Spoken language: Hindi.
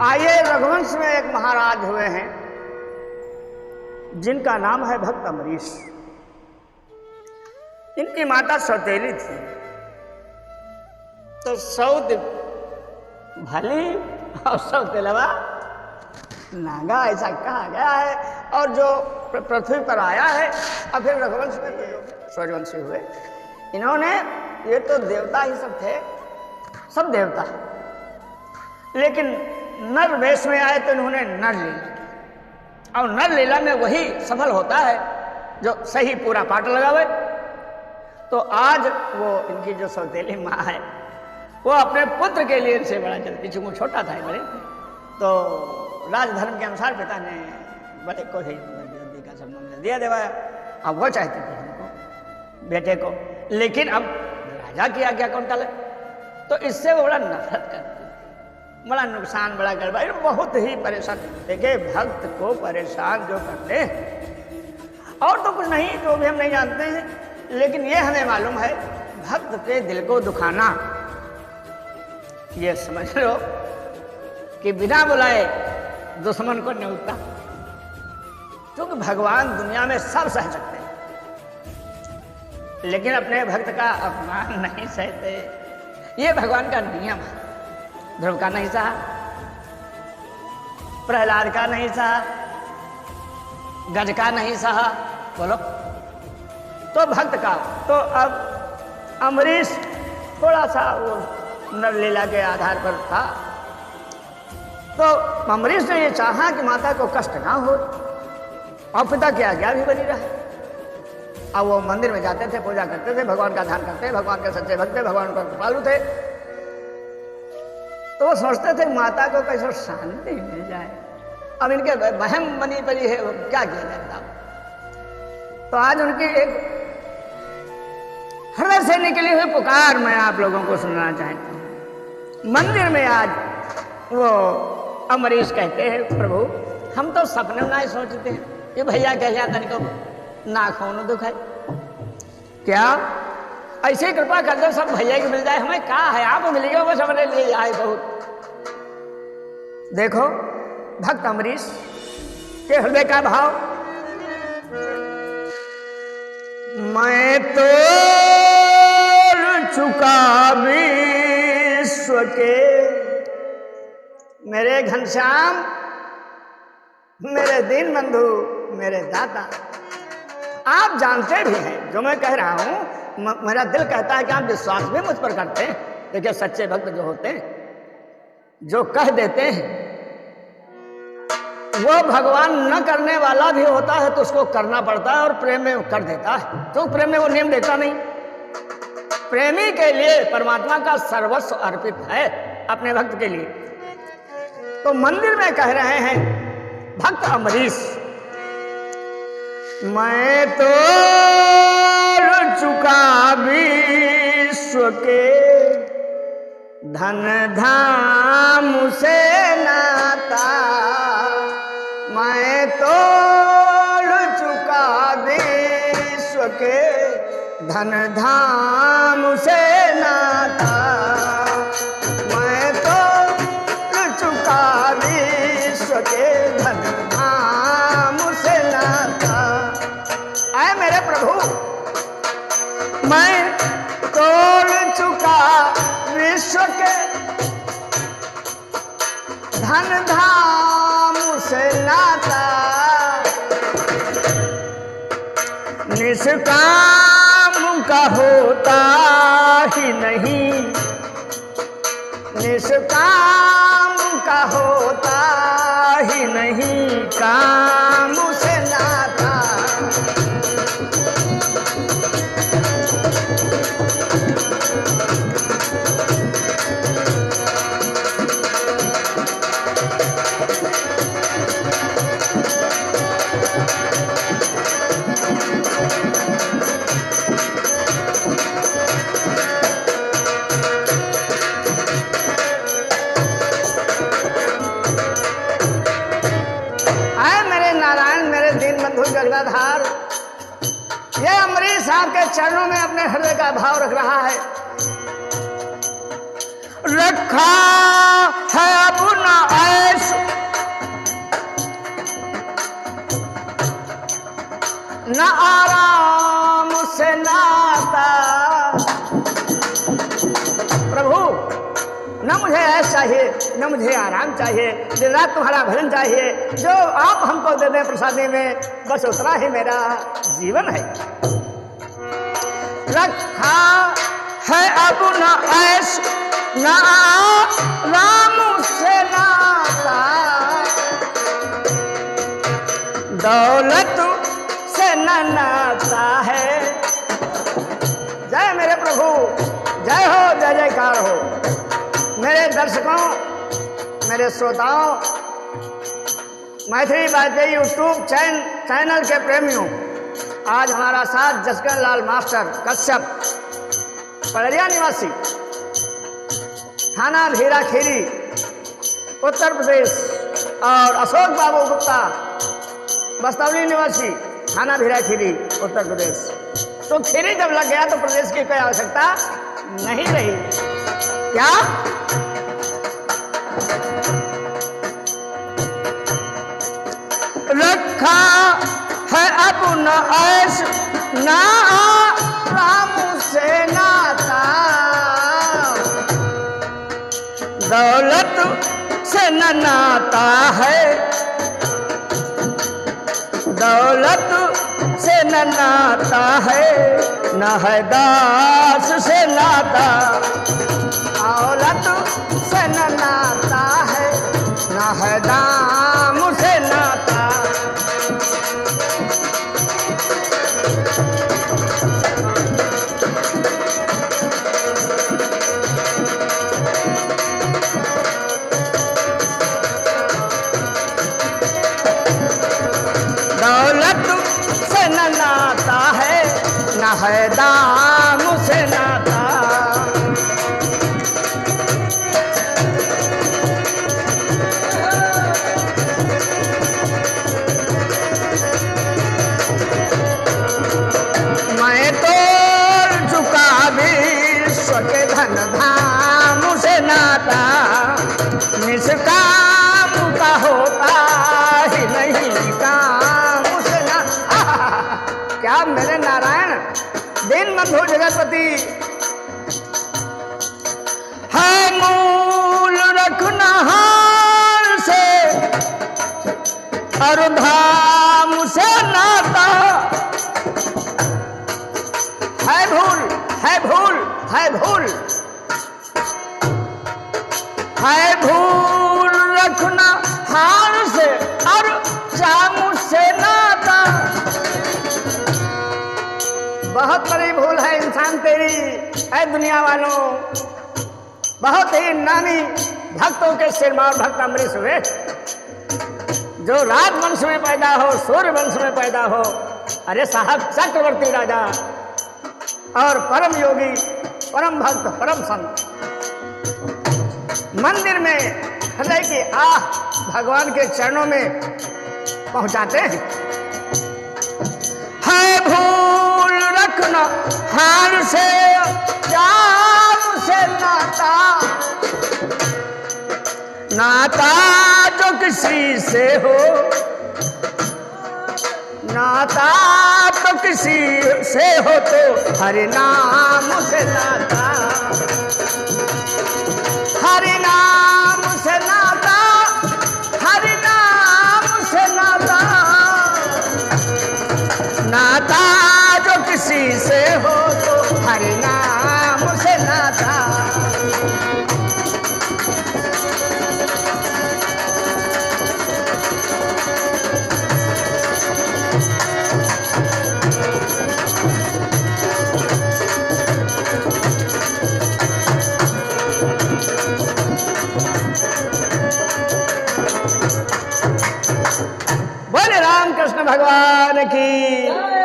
आइए, रघुवंश में एक महाराज हुए हैं जिनका नाम है भक्त अम्बरीश। इनकी माता सौतेली थी, तो सौत भली और सौतेलवा नागा, ऐसा कहा गया है। और जो पृथ्वी पर आया है और फिर रघुवंश में सूर्यवंशी हुए। इन्होंने, ये तो देवता ही सब थे, सब देवता, लेकिन नर वेश में आए तो इन्होंने नर लीला, और नर लीला में वही सफल होता है जो सही पूरा पाठ लगावे। तो आज वो इनकी जो सौतेली माँ है वो अपने पुत्र के लिए इनसे बड़ा चलती, चूंकि छोटा था बड़े, तो राजधर्म के अनुसार पिता ने बड़े को ही जल्दी का संबंध दिया देवाया। अब वो चाहती थी हमको बेटे को, लेकिन अब राजा की आज्ञा कौन टाले, तो इससे वो बड़ा नफरत करती, बड़ा नुकसान, बड़ा गड़बड़, बहुत ही परेशान। देखिए, भक्त को परेशान जो करते हैं, और तो कुछ नहीं, जो भी हम नहीं जानते हैं, लेकिन ये हमें मालूम है, भक्त के दिल को दुखाना, ये समझ लो कि बिना बुलाए दुश्मन को न्योता, क्योंकि भगवान दुनिया में सब सह सकते हैं, लेकिन अपने भक्त का अपमान नहीं सहते। ये भगवान का नियम है। ध्रुव का नहीं सहा, प्रहलाद का नहीं सहा, गज का नहीं सहा, बोलो तो भक्त का। तो अब अम्बरीश थोड़ा सा वो नरलीला के आधार पर था, तो अम्बरीश ने ये चाहा कि माता को कष्ट ना हो और पिता की आज्ञा भी बनी रहे। अब वो मंदिर में जाते थे, पूजा करते थे, भगवान का ध्यान करते, भगवान के सच्चे भक्त थे, भगवान पर कृपालु थे। तो वो सोचते थे माता को कैसे शांति मिल जाए। अब इनके बहम बनी पड़ी है, वो क्या किया जाए। तो आज उनकी एक हृदय से निकली हुई पुकार मैं आप लोगों को सुनना चाहता हूं। मंदिर में आज वो अम्बरीश कहते हैं, प्रभु हम तो सपने में नहीं सोचते हैं कि भैया कह जाता इनको नाखून दुख है, क्या ऐसे कृपा कर दो सब भैया की मिल जाए, हमें क्या है, आप मिल गए बस हमारे लिए आए बहुत। देखो भक्त अम्बरीश के हृदय का भाव, मैं तो चुका विश्व के मेरे घनश्याम, मेरे दीन बंधु, मेरे दाता। आप जानते भी हैं जो मैं कह रहा हूं, मेरा दिल कहता है कि आप विश्वास भी मुझ पर करते हैं। देखिए, सच्चे भक्त जो होते हैं, जो कह देते हैं, वो भगवान न करने वाला भी होता है तो उसको करना पड़ता है, और प्रेम में कर देता है, तो प्रेम में वो नियम देता नहीं। प्रेमी के लिए परमात्मा का सर्वस्व अर्पित है अपने भक्त के लिए। तो मंदिर में कह रहे हैं भक्त अम्बरीश, मैं तो चुका विश्व के धन धाम से नाता, मैं तो चुका विश्व के धन धाम से नाता, मैं तो चुका विश्व के धन धाम से नाता। आए मेरे प्रभु, मैं तोड़ चुका विश्व के धन धाम से नाता, निष्काम का होता ही नहीं, निष्काम का होता ही नहीं, काम से नाता। जगदाधार, ये अम्बरीश साहब के चरणों में अपने हृदय का भाव रख रहा है। रखा है अपना ऐसा न मुझे आराम चाहिए, दिन रात तुम्हारा भजन चाहिए, जो आप हमको दे दें प्रसादी में, बस उतना ही मेरा जीवन है। रखा है अब न ऐश न राम से नाता, दौलत से न नाता है। जय मेरे प्रभु, जय हो, जय जयकार हो। मेरे दर्शकों, मेरे श्रोताओं, मैथिली वाजपेयी यूट्यूब चैनल के प्रेमियों, आज हमारा साथ जसकरण लाल मास्टर कश्यप, पड़रिया निवासी, थाना भीरा खीरी, उत्तर प्रदेश, और अशोक बाबू गुप्ता, बस्तौली निवासी, थाना भीरा खीरी, उत्तर प्रदेश। तो खीरी जब लग गया तो प्रदेश की कोई आवश्यकता नहीं रही। क्या रखा है अब न ऐश न राम से नाता, दौलत से न नाता है, दौलत से न नाता है, न है दास से नाता, दौलत से न नाता है, न है दाम से नाता। दौलत से न नाता है, न है दाम से नाता। मैं तोड़ चुका विश्व के धन धाम से नाता, निष्काम का होता ही नहीं काम से ना। क्या मेरे नारायण दीन बंधु जगतपति है, मूल रखना हार से और धाम से नाता। है भूल, है भूल, है भूल, है भूल रखना हार से और जाम से नाता। बहुत बड़ी भूल है इंसान तेरी, ऐ दुनिया वालों। बहुत ही नामी भक्तों के सिरमौर भक्त अमरीश हुए, जो राजवंश में पैदा हो, सूर्य वंश में पैदा हो। अरे साहब, चक्रवर्ती राजा और परम योगी, परम भक्त, परम संत, मंदिर में हृदय की आह भगवान के चरणों में पहुंचाते हैं। है भूल रखना हार से जाम से नाता, नाता जो किसी से हो, नाता तो किसी से हो तो हरि नाम से नाता, हरि नाम से नाता, हरि नाम से नाता। नाता जो किसी से हो तो हरि नाम से नाता। बोले रामकृष्ण भगवान की।